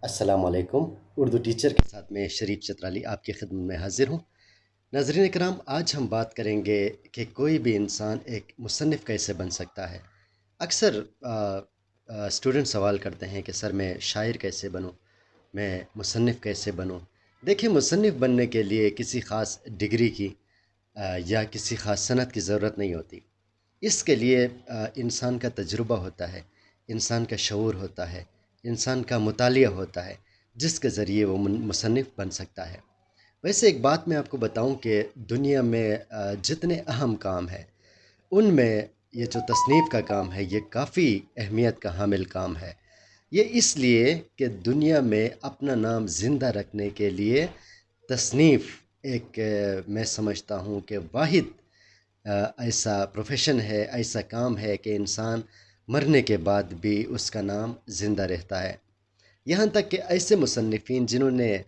अस्सलाम वालेकुम। उर्दू टीचर के साथ मैं शरीफ चतराली आपकी खिदमत में हाजिर हूँ। नाज़रीन कराम, आज हम बात करेंगे कि कोई भी इंसान एक मुसन्निफ़ कैसे बन सकता है। अक्सर स्टूडेंट सवाल करते हैं कि सर मैं शायर कैसे बनूँ, मैं मुसन्निफ़ कैसे बनूँ। देखिए, मुसन्निफ़ बनने के लिए किसी ख़ास डिग्री की या किसी ख़ास सनद की ज़रूरत नहीं होती। इसके लिए इंसान का तजुर्बा होता है, इंसान का शऊर होता है, इंसान का मुतालिया होता है, जिसके ज़रिए वो मुसन्निफ़ बन सकता है। वैसे एक बात मैं आपको बताऊं कि दुनिया में जितने अहम काम हैं, उनमें ये जो तसनीफ़ का काम है, ये काफ़ी अहमियत का हामिल काम है। ये इसलिए कि दुनिया में अपना नाम ज़िंदा रखने के लिए तसनीफ़ एक मैं समझता हूँ कि वाहिद ऐसा प्रोफेशन है, ऐसा काम है कि इंसान मरने के बाद भी उसका नाम ज़िंदा रहता है। यहाँ तक कि ऐसे मुसन्निफ़ीन जिन्होंने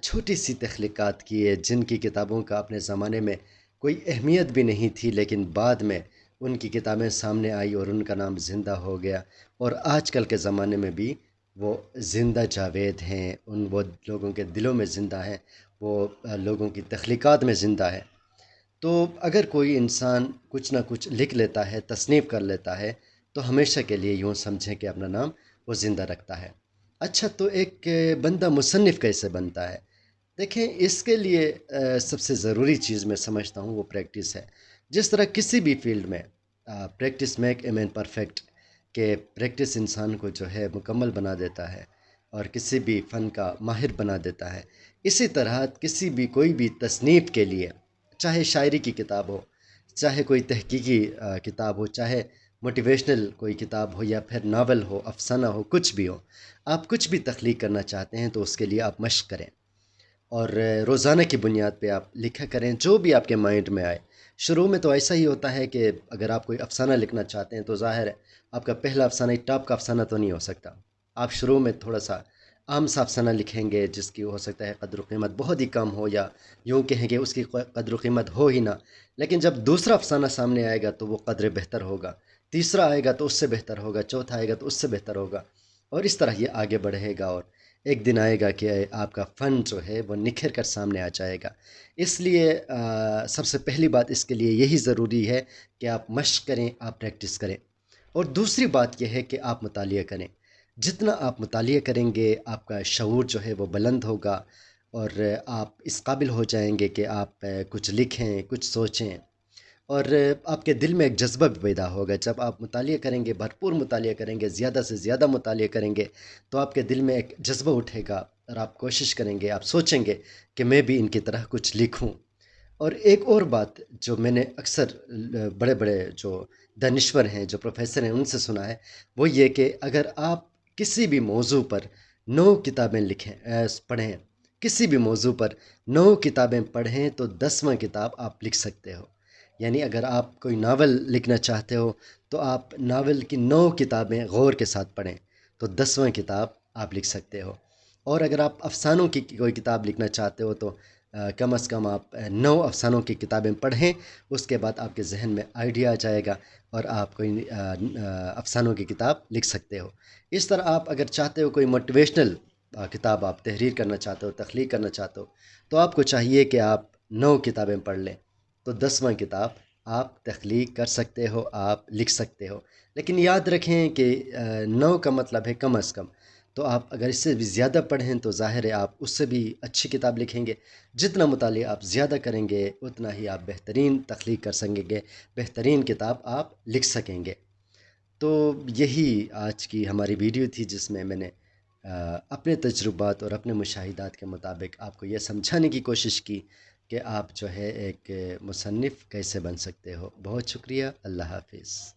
छोटी सी तख्लीक़ात की है, जिनकी किताबों का अपने ज़माने में कोई अहमियत भी नहीं थी, लेकिन बाद में उनकी किताबें सामने आई और उनका नाम ज़िंदा हो गया। और आजकल के ज़माने में भी वो ज़िंदा जावेद हैं, वो लोगों के दिलों में ज़िंदा हैं, वो लोगों की तख्लीक़ात में ज़िंदा है। तो अगर कोई इंसान कुछ ना कुछ लिख लेता है, तसनीफ़ कर लेता है, तो हमेशा के लिए यूँ समझें कि अपना नाम वो ज़िंदा रखता है। अच्छा, तो एक बंदा मुसन्निफ़ कैसे बनता है? देखें, इसके लिए सबसे ज़रूरी चीज़ मैं समझता हूँ वो प्रैक्टिस है। जिस तरह किसी भी फ़ील्ड में practice make a man perfect, कि प्रैक्टिस इंसान को जो है मुकम्मल बना देता है और किसी भी फ़न का माहिर बना देता है। इसी तरह किसी भी कोई भी तसनीफ़ के लिए, चाहे शायरी की किताब हो, चाहे कोई तहकीकी किताब हो, चाहे मोटिवेशनल कोई किताब हो, या फिर नावल हो, अफ़साना हो, कुछ भी हो, आप कुछ भी तख्लीक करना चाहते हैं तो उसके लिए आप मशक़ करें और रोज़ाना की बुनियाद पे आप लिखा करें जो भी आपके माइंड में आए। शुरू में तो ऐसा ही होता है कि अगर आप कोई अफ़साना लिखना चाहते हैं तो ज़ाहिर है आपका पहला अफ़साना ही टॉप का अफ़साना तो नहीं हो सकता। आप शुरू में थोड़ा-सा आम सा अफ़साना लिखेंगे जिसकी हो सकता है क़द्र क़ीमत बहुत ही कम हो, या यूँ कहें कि उसकी क़द्र क़ीमत हो ही ना। लेकिन जब दूसरा अफ़साना सामने आएगा तो वो क़द्र बेहतर होगा, तीसरा आएगा तो उससे बेहतर होगा, चौथा आएगा तो उससे बेहतर होगा, और इस तरह ये आगे बढ़ेगा और एक दिन आएगा कि आपका फ़न जो है वो निखर कर सामने आ जाएगा। इसलिए सबसे पहली बात इसके लिए यही ज़रूरी है कि आप मशक़ करें, आप प्रैक्टिस करें। और दूसरी बात ये है कि आप मुतालिया करें। जितना आप मुतालिया करेंगे, आपका शऊर जो है वो बुलंद होगा और आप इस काबिल हो जाएँगे कि आप कुछ लिखें, कुछ सोचें, और आपके दिल में एक जज़्बा भी पैदा होगा। जब आप मुतालिया करेंगे, भरपूर मुतालिया करेंगे, ज़्यादा से ज़्यादा मुतालिया करेंगे, तो आपके दिल में एक जज़्बा उठेगा और आप कोशिश करेंगे, आप सोचेंगे कि मैं भी इनकी तरह कुछ लिखूँ। और एक और बात जो मैंने अक्सर बड़े-बड़े जो दानिश्वर हैं, जो प्रोफ़ेसर हैं, उनसे सुना है, वो ये कि अगर आप किसी भी मौज़ू पर 9 किताबें पढ़ें, किसी भी मौज़ू पर 9 किताबें पढ़ें तो 10वां किताब आप लिख सकते हो। यानी अगर आप कोई नावल लिखना चाहते हो, तो आप नावल की 9 किताबें गौर के साथ पढ़ें, तो 10वां किताब आप लिख सकते हो। और अगर आप अफ़सानों की कोई किताब लिखना चाहते हो तो कम से कम आप 9 अफ़सानों की किताबें पढ़ें, उसके बाद आपके ज़हन में आइडिया आ जाएगा और आप कोई अफ़सानों की किताब लिख सकते हो। इस तरह आप अगर चाहते हो कोई मोटिवेशनल किताब आप तहरीर करना चाहते हो, तख्लीक करना चाहते हो, तो आपको चाहिए कि आप 9 किताबें पढ़ लें, तो 10वां किताब आप तख्लीक कर सकते हो, आप लिख सकते हो। लेकिन याद रखें कि 9 का मतलब है कम अज़ कम। तो आप अगर इससे भी ज़्यादा पढ़ें तो ज़ाहिर है आप उससे भी अच्छी किताब लिखेंगे। जितना मुतालिया आप ज़्यादा करेंगे, उतना ही आप बेहतरीन तख्लीक कर सकेंगे, बेहतरीन किताब आप लिख सकेंगे। तो यही आज की हमारी वीडियो थी जिसमें मैंने अपने तजुर्बात और अपने मुशाहिदात के मुताबिक आपको ये समझाने की कोशिश की कि आप जो है एक मुसन्निफ़ कैसे बन सकते हो। बहुत शुक्रिया। अल्लाह हाफ़िज़।